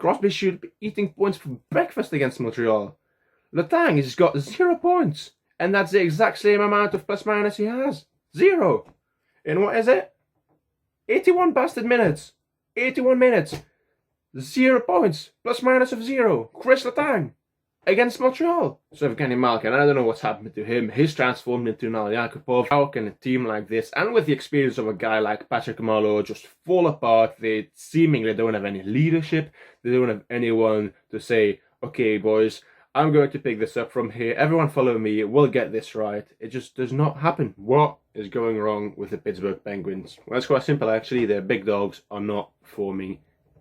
Crosby should be eating points for breakfast against Montreal. Letang has got 0 points. And that's the exact same amount of plus minus he has. 0. And what is it? 81 bastard minutes. 81 minutes. 0 points. Plus minus of 0. Chris Letang against Montreal. So Evgeny Malkin, I don't know what's happened to him. He's transformed into Nail Yakupov. How can a team like this, and with the experience of a guy like Patrick Marleau, just fall apart? They seemingly don't have any leadership. They don't have anyone to say, okay, boys, I'm going to pick this up from here. Everyone follow me. We'll get this right. It just does not happen. What is going wrong with the Pittsburgh Penguins? Well, it's quite simple, actually. Their big dogs are not performing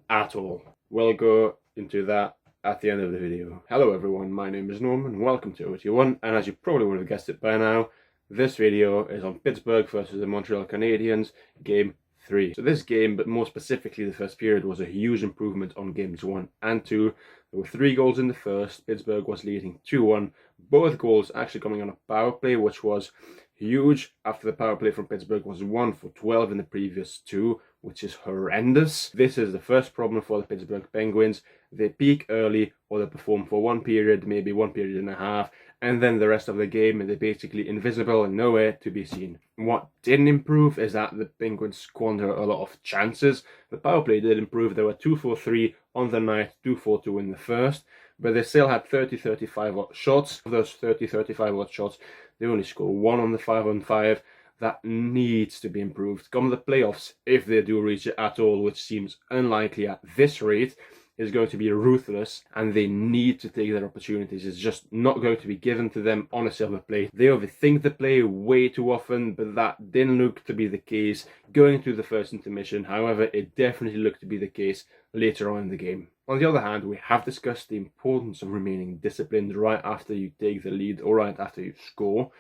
at all. We'll go into that at the end of the video. Hello everyone, my name is Norman, welcome to OT1, and as you probably would have guessed it by now, this video is on Pittsburgh versus the Montreal Canadiens, Game 3. So this game, but more specifically the first period, was a huge improvement on Games 1 and 2. There were 3 goals in the first. Pittsburgh was leading 2-1. Both goals actually coming on a power play, which was huge after the power play from Pittsburgh was 1 for 12 in the previous 2, which is horrendous. This is the first problem for the Pittsburgh Penguins. They peak early, or they perform for 1 period, maybe 1 period and a half, and then the rest of the game they're basically invisible and nowhere to be seen. What didn't improve is that the Penguins squander a lot of chances. The power play did improve. There were 2 for 3 on the night, 2 for 2 in the first, but they still had 30-35 shots. Of those 30-35 shots, they only score 1 on the 5-on-5. That needs to be improved. Come the playoffs, if they do reach it at all, which seems unlikely at this rate, is going to be ruthless, and they need to take their opportunities. It's just not going to be given to them on a silver plate. They overthink the play way too often, but that didn't look to be the case going through the first intermission. However, it definitely looked to be the case later on in the game. On the other hand, we have discussed the importance of remaining disciplined right after you take the lead or right after you score.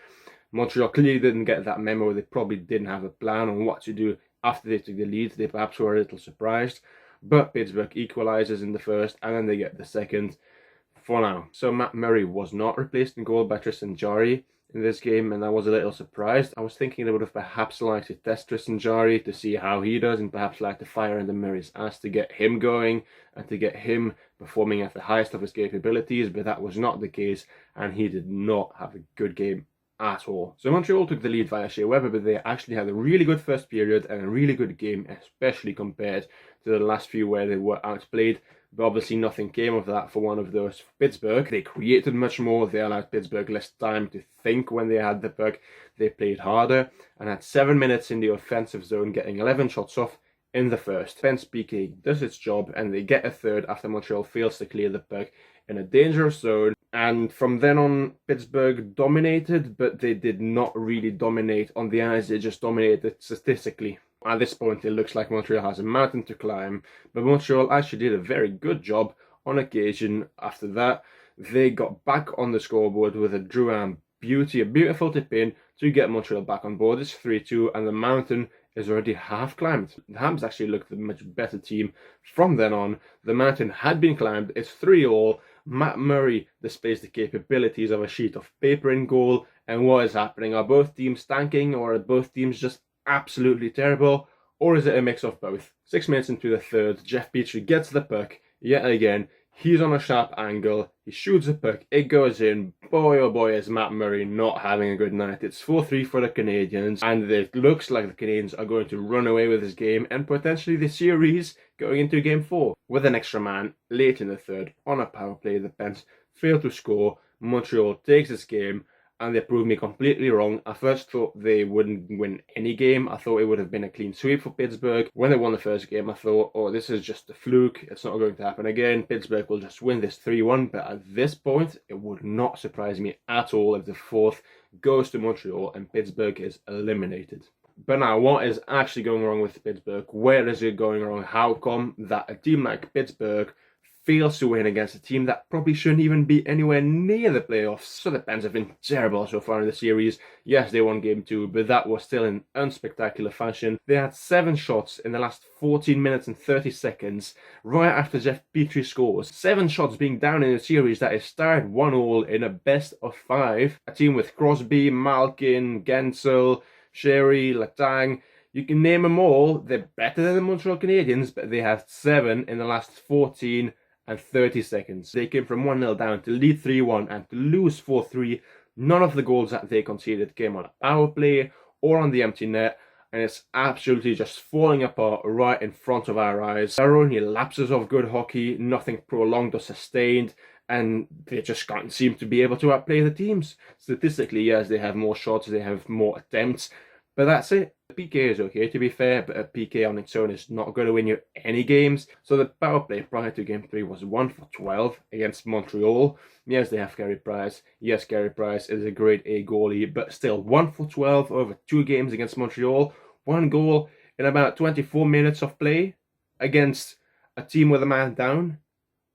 Montreal clearly didn't get that memo. They probably didn't have a plan on what to do after they took the lead. They perhaps were a little surprised. But Pittsburgh equalizes in the first, and then they get the second for now. So Matt Murray was not replaced in goal by Tristan Jarry in this game, and I was a little surprised. I was thinking they would have perhaps liked to test Tristan Jarry to see how he does, and perhaps like to fire under Murray's ass to get him going and to get him performing at the highest of his capabilities, but that was not the case, and he did not have a good game at all. So Montreal took the lead via Shea Weber, but they actually had a really good first period and a really good game, especially compared to the last few where they were outplayed. But obviously nothing came of that for one of those for Pittsburgh. They created much more. They allowed Pittsburgh less time to think when they had the puck. They played harder and had 7 minutes in the offensive zone, getting 11 shots off in the first. Ben's PK does its job, and they get a third after Montreal fails to clear the puck in a dangerous zone. And from then on, Pittsburgh dominated, but they did not really dominate on the ice. They just dominated statistically. At this point, it looks like Montreal has a mountain to climb, but Montreal actually did a very good job on occasion. After that, they got back on the scoreboard with a Drouin beauty, a beautiful tip in to get Montreal back on board. It's 3-2, and the mountain is already half climbed. The Habs actually looked a much better team from then on. The mountain had been climbed. It's 3-all. Matt Murray displays the capabilities of a sheet of paper in goal. And what is happening? Are both teams tanking, or are both teams just absolutely terrible? Or is it a mix of both? 6 minutes into the third, Jeff Petrie gets the puck yet again. He's on a sharp angle. He shoots the puck. It goes in. Boy, oh boy, is Matt Murray not having a good night. It's 4-3 for the Canadiens, and it looks like the Canadiens are going to run away with this game and potentially the series going into Game 4. With an extra man late in the third on a power play, the Pens fail to score. Montreal takes this game, and they proved me completely wrong. I first thought they wouldn't win any game. I thought it would have been a clean sweep for Pittsburgh. When they won the first game, I thought, oh, this is just a fluke. It's not going to happen again. Pittsburgh will just win this 3-1. But at this point, it would not surprise me at all if the fourth goes to Montreal and Pittsburgh is eliminated. But now, what is actually going wrong with Pittsburgh? Where is it going wrong? How come that a team like Pittsburgh fails to win against a team that probably shouldn't even be anywhere near the playoffs? So the Pens have been terrible so far in the series. Yes, they won Game 2, but that was still in unspectacular fashion. They had 7 shots in the last 14 minutes and 30 seconds, right after Jeff Petrie scores. 7 shots being down in a series that is tied 1-all in a best of 5. A team with Crosby, Malkin, Gensel, Sherry, Letang. You can name them all. They're better than the Montreal Canadiens, but they have 7 in the last 14 and 30 seconds. They came from 1-0 down to lead 3-1 and to lose 4-3. None of the goals that they conceded came on a power play or on the empty net, and it's absolutely just falling apart right in front of our eyes. There are only lapses of good hockey, nothing prolonged or sustained, and they just can't seem to be able to outplay the teams. Statistically, yes, they have more shots, they have more attempts, but that's it. The PK is okay, to be fair, but a PK on its own is not going to win you any games. So the power play prior to Game 3 was 1 for 12 against Montreal. Yes, they have Carey Price. Yes, Carey Price is a grade A goalie, but still 1 for 12 over 2 games against Montreal. 1 goal in about 24 minutes of play against a team with a man down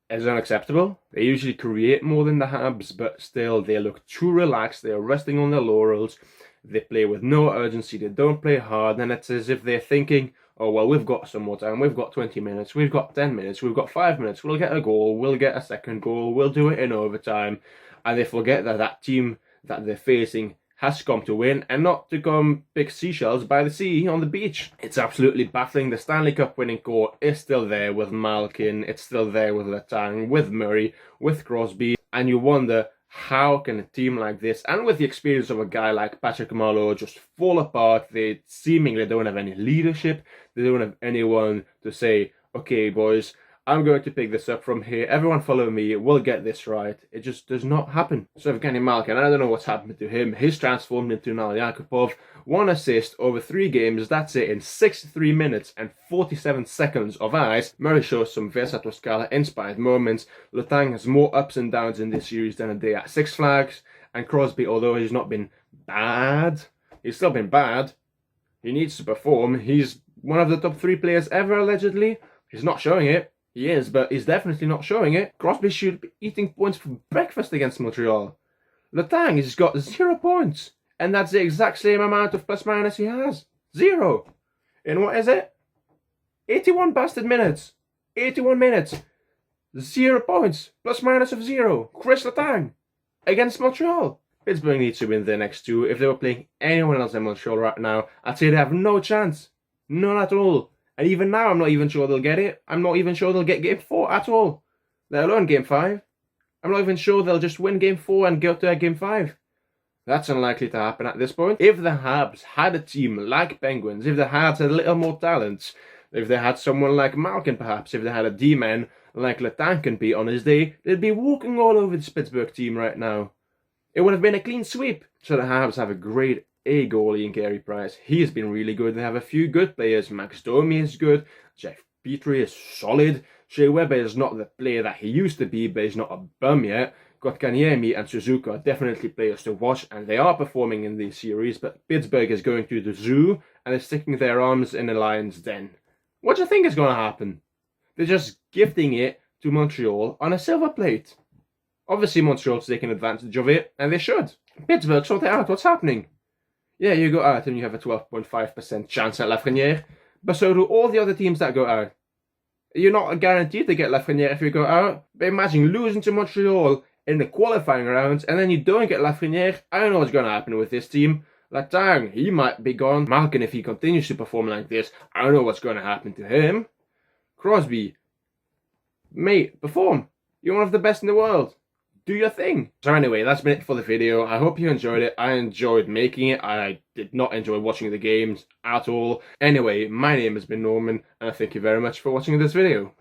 is unacceptable. They usually create more than the Habs, but still they look too relaxed. They are resting on their laurels. They play with no urgency. They don't play hard, and it's as if they're thinking, oh, well, we've got some more time. We've got 20 minutes. We've got 10 minutes. We've got 5 minutes. We'll get a goal. We'll get a second goal. We'll do it in overtime. And they forget that that team that they're facing has come to win and not to come pick seashells by the sea on the beach. It's absolutely baffling. The Stanley Cup winning core is still there with Malkin. It's still there with Letang, with Murray, with Crosby. And you wonder, how can a team like this, and with the experience of a guy like Patrick Marleau, just fall apart? They seemingly don't have any leadership. They don't have anyone to say, okay, boys, I'm going to pick this up from here. Everyone follow me. We'll get this right. It just does not happen. So Evgeny Malkin, I don't know what's happened to him. He's transformed into Nail Yakupov. 1 assist over 3 games. That's it in 63 minutes and 47 seconds of ice. Murray shows some Vesa Toscala inspired moments. Letang has more ups and downs in this series than a day at Six Flags. And Crosby, although he's not been bad, he's still been bad. He needs to perform. He's one of the top 3 players ever, allegedly. He's not showing it. He is, but he's definitely not showing it. Crosby should be eating points for breakfast against Montreal. Letang has got 0 points. And that's the exact same amount of plus minus he has. 0. In what is it? 81 bastard minutes. 81 minutes. 0 points. Plus minus of 0. Chris Letang. Against Montreal. Pittsburgh needs to win their next 2. If they were playing anyone else in Montreal right now, I'd say they have no chance. None at all. And even now, I'm not even sure they'll get it. I'm not even sure they'll get Game 4 at all. Let alone Game 5. I'm not even sure they'll just win Game 4 and go to Game 5. That's unlikely to happen at this point. If the Habs had a team like Penguins, if the Habs had a little more talent, if they had someone like Malkin perhaps, if they had a D-man like Letang can be on his day, they'd be walking all over this Pittsburgh team right now. It would have been a clean sweep. So the Habs have a great A goalie in Carey Price. He's been really good. They have a few good players. Max Domi is good. Jeff Petrie is solid. Shea Weber is not the player that he used to be, but he's not a bum yet. Kotkaniemi and Suzuki are definitely players to watch, and they are performing in this series, but Pittsburgh is going to the zoo and is sticking their arms in the lion's den. What do you think is going to happen? They're just gifting it to Montreal on a silver plate. Obviously Montreal's taking advantage of it, and they should. Pittsburgh, sort it out. What's happening? Yeah, you go out and you have a 12.5% chance at Lafreniere, but so do all the other teams that go out. You're not guaranteed to get Lafreniere if you go out, but imagine losing to Montreal in the qualifying rounds, and then you don't get Lafreniere. I don't know what's going to happen with this team. Letang, he might be gone. Malkin, if he continues to perform like this, I don't know what's going to happen to him. Crosby, mate, perform. You're one of the best in the world. Do your thing. So anyway, that's been it for the video. I hope you enjoyed it. I enjoyed making it. I did not enjoy watching the games at all. Anyway, my name has been Norman, and thank you very much for watching this video.